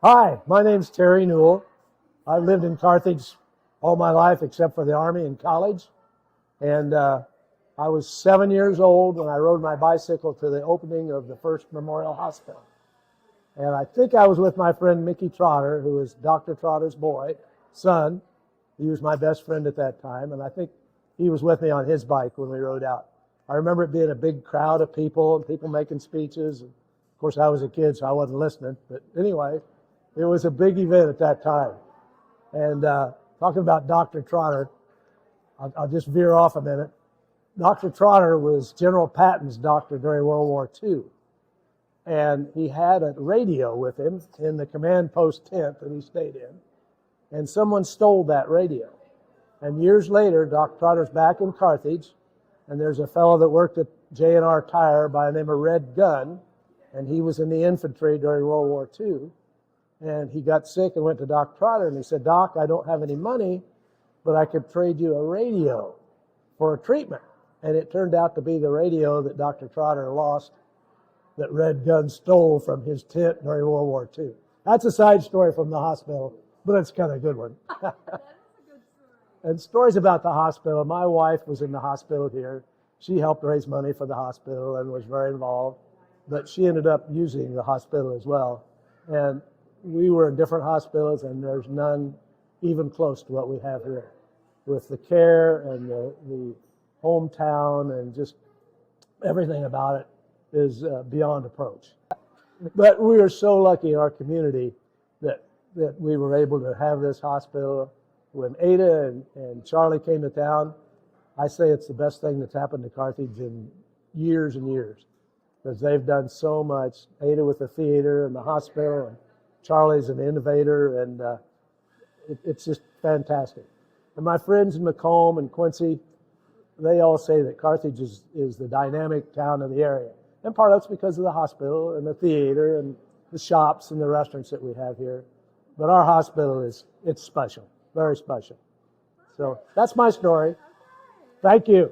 Hi, my name's Terry Newell. I lived in Carthage all my life except for the Army and college. And I was 7 years old when I rode my bicycle to the opening of the first Memorial Hospital. And I think I was with my friend Mickey Trotter, who was Dr. Trotter's son. He was my best friend at that time. And I think he was with me on his bike when we rode out. I remember it being a big crowd of people and people making speeches. And of course, I was a kid, so I wasn't listening. But anyway, it was a big event at that time. And talking about Dr. Trotter, I'll just veer off a minute. Dr. Trotter was General Patton's doctor during World War II. And he had a radio with him in the command post tent that he stayed in. And someone stole that radio. And years later, Dr. Trotter's back in Carthage, and there's a fellow that worked at J&R Tire by the name of Red Gunn, and he was in the infantry during World War II. And he got sick and went to Doc Trotter, and he said, "Doc, I don't have any money, but I could trade you a radio for a treatment." And it turned out to be the radio that Dr. Trotter lost, that Red Gunn stole from his tent during World War II. That's a side story from the hospital, but it's kind of a good one. That is a good story. And stories about the hospital. My wife was in the hospital here. She helped raise money for the hospital and was very involved, but she ended up using the hospital as well. And we were in different hospitals, and there's none even close to what we have here, with the care and the hometown and just everything about it is beyond approach. But we are so lucky in our community that we were able to have this hospital. When Ada and Charlie came to town, I say it's the best thing that's happened to Carthage in years and years, because they've done so much. Ada with the theater and the hospital, and Charlie's an innovator, and it's just fantastic. And my friends in Macomb and Quincy, they all say that Carthage is the dynamic town of the area. And part of it's because of the hospital and the theater and the shops and the restaurants that we have here. But our hospital it's special, very special. So that's my story. Thank you.